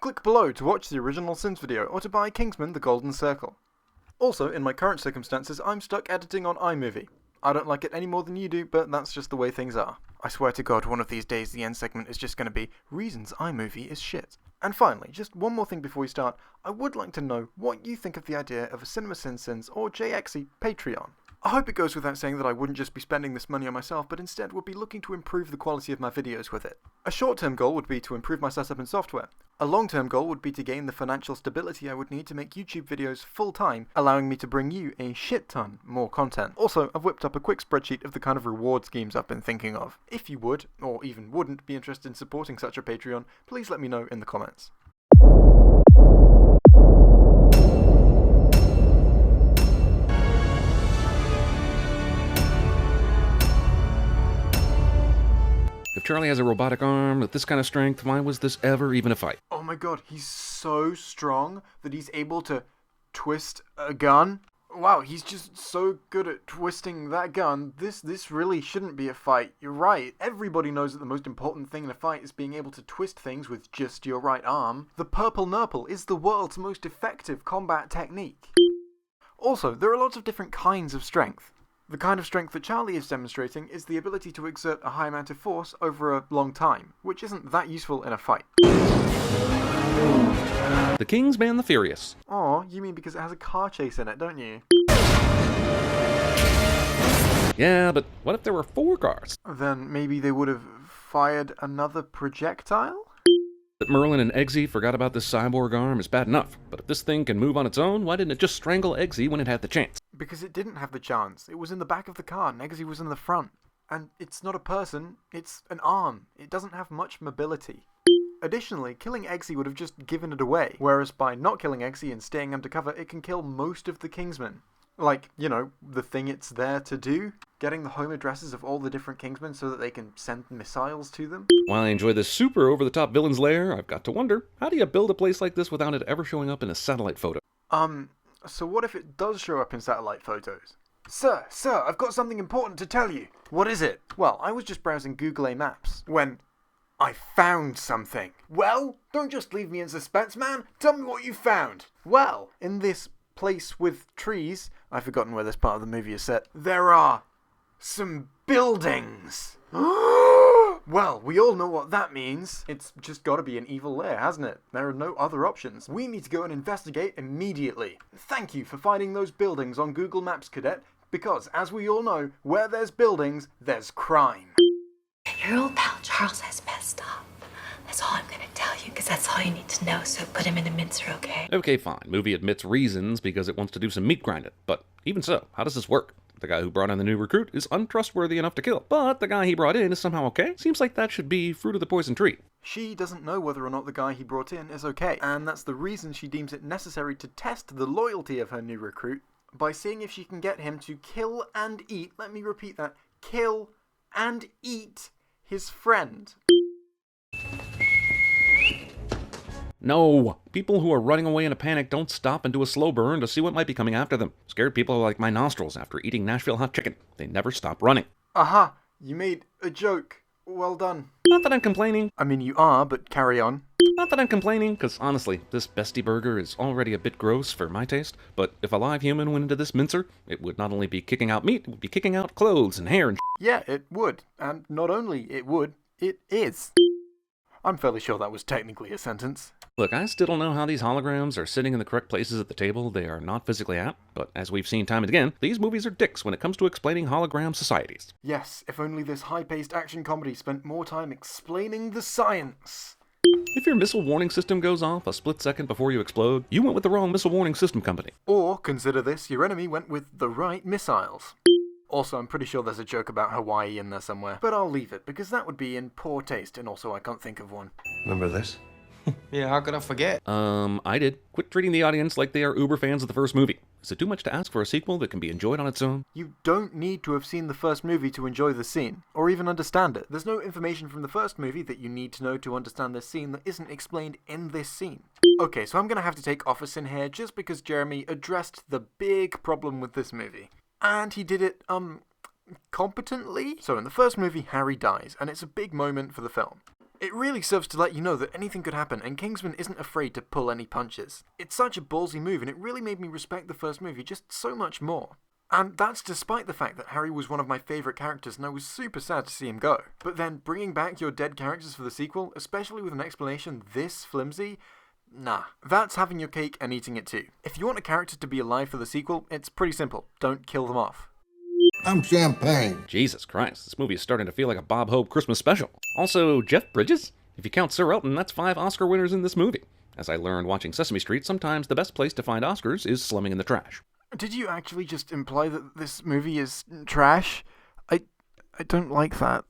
Click below to watch the original Sims video or to buy Kingsman The Golden Circle. Also, in my current circumstances, I'm stuck editing on iMovie. I don't like it any more than you do, but that's just the way things are. I swear to God, one of these days the end segment is just going to be reasons iMovie is shit. And finally, just one more thing before we start, I would like to know what you think of the idea of a CinemaSins or JXE Patreon. I hope it goes without saying that I wouldn't just be spending this money on myself, but instead would be looking to improve the quality of my videos with it. A short-term goal would be to improve my setup and software. A long-term goal would be to gain the financial stability I would need to make YouTube videos full-time, allowing me to bring you a shit ton more content. Also, I've whipped up a quick spreadsheet of the kind of reward schemes I've been thinking of. If you would, or even wouldn't, be interested in supporting such a Patreon, please let me know in the comments. If Charlie has a robotic arm with this kind of strength, why was this ever even a fight? Oh my god, he's so strong that he's able to twist a gun. Wow, he's just so good at twisting that gun. This really shouldn't be a fight. You're right. Everybody knows that the most important thing in a fight is being able to twist things with just your right arm. The purple nurple is the world's most effective combat technique. Also, there are lots of different kinds of strength. The kind of strength that Charlie is demonstrating is the ability to exert a high amount of force over a long time, which isn't that useful in a fight. The Kingsman the Furious. Aw, you mean because it has a car chase in it, don't you? Yeah, but what if there were 4 cars? Then maybe they would have fired another projectile? That Merlin and Eggsy forgot about this cyborg arm is bad enough, but if this thing can move on its own, why didn't it just strangle Eggsy when it had the chance? Because it didn't have the chance. It was in the back of the car and Eggsy was in the front. And it's not a person, it's an arm. It doesn't have much mobility. Additionally, killing Eggsy would have just given it away, whereas by not killing Eggsy and staying undercover, it can kill most of the Kingsmen. Like, you know, the thing it's there to do. Getting the home addresses of all the different Kingsmen so that they can send missiles to them. While I enjoy this super over-the-top villain's lair, I've got to wonder, how do you build a place like this without it ever showing up in a satellite photo? So what if it does show up in satellite photos? Sir, I've got something important to tell you. What is it? Well, I was just browsing Google Maps when I found something. Well, don't just leave me in suspense, man. Tell me what you found. Well, in this place with trees, I've forgotten where this part of the movie is set, there are some buildings. Well, we all know what that means. It's just gotta be an evil lair, hasn't it? There are no other options. We need to go and investigate immediately. Thank you for finding those buildings on Google Maps, Cadet, because, as we all know, where there's buildings, there's crime. Your old pal Charles has messed up. That's all I'm gonna tell you, because that's all you need to know, so put him in a mincer, okay? Okay, fine. Movie admits reasons because it wants to do some meat grinding. But even so, how does this work? The guy who brought in the new recruit is untrustworthy enough to kill, but the guy he brought in is somehow okay? Seems like that should be fruit of the poison tree. She doesn't know whether or not the guy he brought in is okay, and that's the reason she deems it necessary to test the loyalty of her new recruit by seeing if she can get him to kill and eat, let me repeat that, kill and eat his friend. No! People who are running away in a panic don't stop and do a slow burn to see what might be coming after them. Scared people are like my nostrils after eating Nashville hot chicken. They never stop running. Aha! You made a joke. Well done. Not that I'm complaining. I mean, you are, but carry on. Not that I'm complaining, because honestly, this bestie burger is already a bit gross for my taste, but if a live human went into this mincer, it would not only be kicking out meat, it would be kicking out clothes and hair and Yeah, it would. And not only it would, it is. I'm fairly sure that was technically a sentence. Look, I still don't know how these holograms are sitting in the correct places at the table they are not physically at, but as we've seen time and again, these movies are dicks when it comes to explaining hologram societies. Yes, if only this high-paced action comedy spent more time explaining the science. If your missile warning system goes off a split second before you explode, you went with the wrong missile warning system company. Or, consider this, your enemy went with the right missiles. Also, I'm pretty sure there's a joke about Hawaii in there somewhere, but I'll leave it, because that would be in poor taste, and also I can't think of one. Remember this? Yeah, how could I forget? I did. Quit treating the audience like they are uber fans of the first movie. Is it too much to ask for a sequel that can be enjoyed on its own? You don't need to have seen the first movie to enjoy the scene, or even understand it. There's no information from the first movie that you need to know to understand this scene that isn't explained in this scene. Okay, so I'm gonna have to take office in here just because Jeremy addressed the big problem with this movie. And he did it, competently? So in the first movie, Harry dies, and it's a big moment for the film. It really serves to let you know that anything could happen, and Kingsman isn't afraid to pull any punches. It's such a ballsy move, and it really made me respect the first movie just so much more. And that's despite the fact that Harry was one of my favourite characters and I was super sad to see him go. But then bringing back your dead characters for the sequel, especially with an explanation this flimsy, nah. That's having your cake and eating it too. If you want a character to be alive for the sequel, it's pretty simple. Don't kill them off. I'm champagne. Jesus Christ, this movie is starting to feel like a Bob Hope Christmas special. Also, Jeff Bridges? If you count Sir Elton, that's 5 Oscar winners in this movie. As I learned watching Sesame Street, sometimes the best place to find Oscars is slumming in the trash. Did you actually just imply that this movie is trash? I don't like that.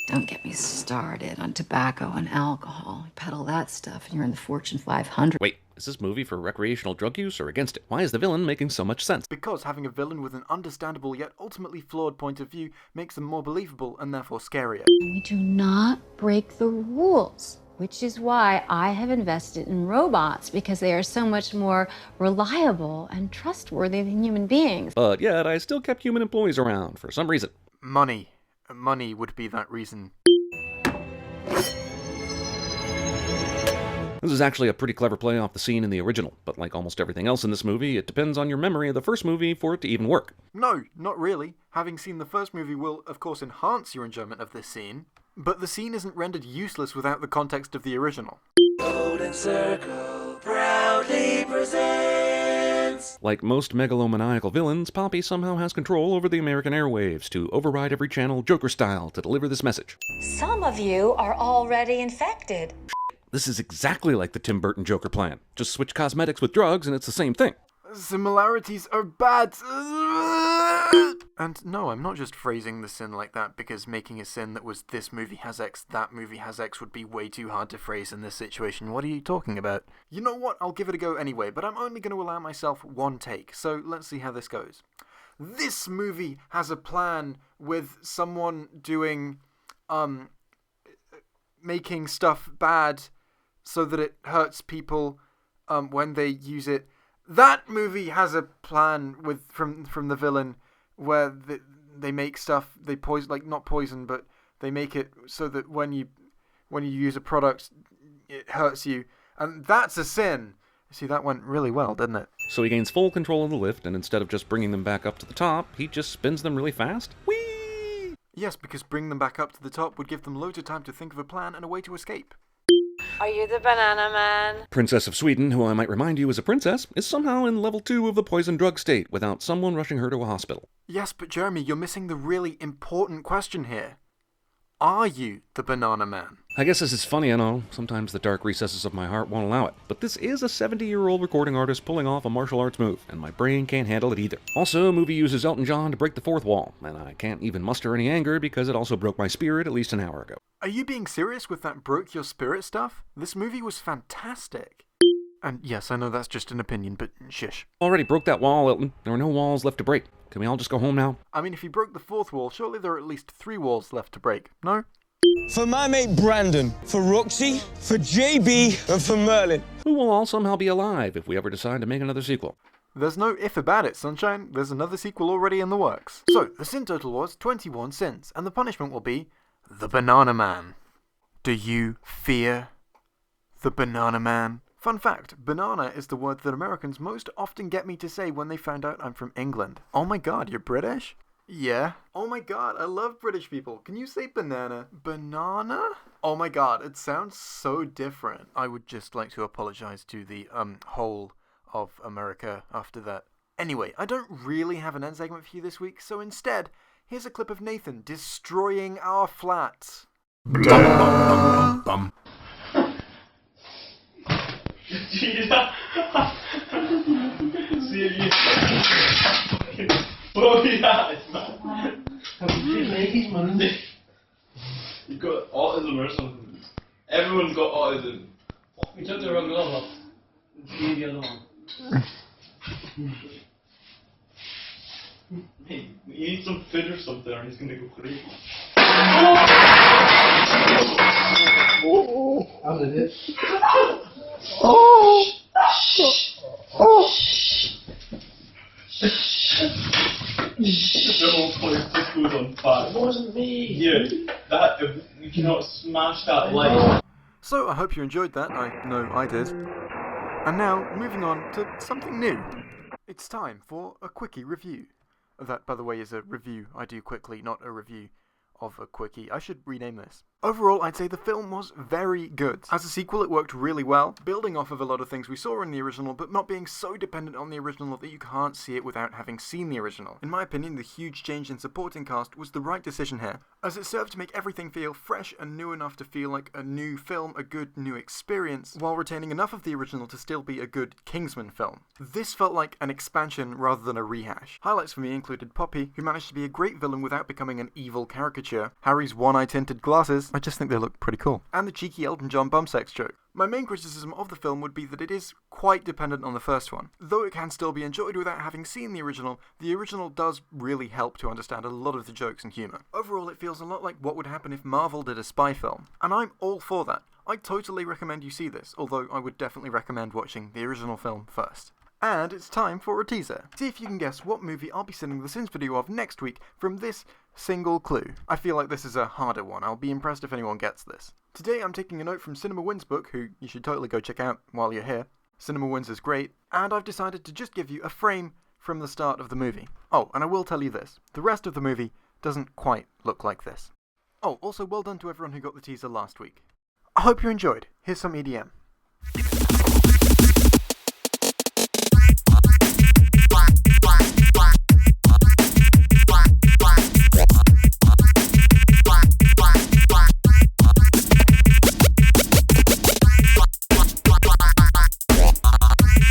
Don't get me started on tobacco and alcohol. You peddle that stuff and you're in the Fortune 500. Wait, is this movie for recreational drug use or against it? Why is the villain making so much sense? Because having a villain with an understandable yet ultimately flawed point of view makes them more believable and therefore scarier. We do not break the rules, which is why I have invested in robots, because they are so much more reliable and trustworthy than human beings. But yet, I still kept human employees around for some reason. Money. Money would be that reason. This is actually a pretty clever play off the scene in the original, but like almost everything else in this movie, it depends on your memory of the first movie for it to even work. No, not really. Having seen the first movie will, of course, enhance your enjoyment of this scene, but the scene isn't rendered useless without the context of the original. Golden Circle proudly presents. Like most megalomaniacal villains, Poppy somehow has control over the American airwaves to override every channel Joker style to deliver this message. Some of you are already infected. This is exactly like the Tim Burton Joker plan. Just switch cosmetics with drugs and it's the same thing. Similarities are bad. And no, I'm not just phrasing the sin like that because making a sin that was this movie has X, that movie has X would be way too hard to phrase in this situation. What are you talking about? You know what? I'll give it a go anyway, but I'm only going to allow myself one take, so let's see how this goes. This movie has a plan with someone doing, making stuff bad so that it hurts people, when they use it. That movie has a plan with from the villain where they make stuff, they poison, like not poison, but they make it so that when you use a product, it hurts you, and that's a sin. See, that went really well, didn't it? So he gains full control of the lift, and instead of just bringing them back up to the top, he just spins them really fast? Whee! Yes, because bringing them back up to the top would give them loads of time to think of a plan and a way to escape. Are you the banana man? Princess of Sweden, who I might remind you is a princess, is somehow in level 2 of the poison drug state without someone rushing her to a hospital. Yes, but Jeremy, you're missing the really important question here. Are you the banana man? I guess this is funny and all. Sometimes the dark recesses of my heart won't allow it. But this is a 70-year-old recording artist pulling off a martial arts move, and my brain can't handle it either. Also, a movie uses Elton John to break the fourth wall, and I can't even muster any anger because it also broke my spirit at least an hour ago. Are you being serious with that broke your spirit stuff? This movie was fantastic. And yes, I know that's just an opinion, but shush. Already broke that wall, Elton. There are no walls left to break. Can we all just go home now? I mean, if you broke the fourth wall, surely there are at least 3 walls left to break, no? For my mate Brandon, for Roxy, for JB, and for Merlin. Who will all somehow be alive if we ever decide to make another sequel. There's no if about it, sunshine. There's another sequel already in the works. So, the sin total was 21 sins, and the punishment will be the Banana Man. Do you fear the Banana Man? Fun fact, banana is the word that Americans most often get me to say when they find out I'm from England. Oh my god, you're British? Yeah. Oh my god, I love British people. Can you say banana? Banana? Oh my god, it sounds so different. I would just like to apologize to the, whole of America after that. Anyway, I don't really have an end segment for you this week, so instead, here's a clip of Nathan destroying our flat. Bum. You got autism or something. Everyone's got autism. We took the wrong glove off. Give the other one. Hey, you need some food or something or he's gonna go crazy. How did it? Oh! film plays Disco's on fire. It wasn't me! Yeah, that, you cannot smash that light. So I hope you enjoyed that, I know I did. And now, moving on to something new. It's time for a quickie review. That, by the way, is a review I do quickly, not a review of a quickie. I should rename this. Overall, I'd say the film was very good. As a sequel, it worked really well, building off of a lot of things we saw in the original, but not being so dependent on the original that you can't see it without having seen the original. In my opinion, the huge change in supporting cast was the right decision here, as it served to make everything feel fresh and new enough to feel like a new film, a good new experience, while retaining enough of the original to still be a good Kingsman film. This felt like an expansion rather than a rehash. Highlights for me included Poppy, who managed to be a great villain without becoming an evil caricature, Harry's one-eye tinted glasses, I just think they look pretty cool, and the cheeky Elton John bum sex joke. My main criticism of the film would be that it is quite dependent on the first one. Though it can still be enjoyed without having seen the original does really help to understand a lot of the jokes and humour. Overall, it feels a lot like what would happen if Marvel did a spy film, and I'm all for that. I totally recommend you see this, although I would definitely recommend watching the original film first. And it's time for a teaser. See if you can guess what movie I'll be sending the Sins video of next week from this single clue. I feel like this is a harder one. I'll be impressed if anyone gets this. Today I'm taking a note from Cinema Wins book, who you should totally go check out while you're here. Cinema Wins is great, and I've decided to just give you a frame from the start of the movie. Oh, and I will tell you this. The rest of the movie doesn't quite look like this. Oh, also well done to everyone who got the teaser last week. I hope you enjoyed. Here's some EDM.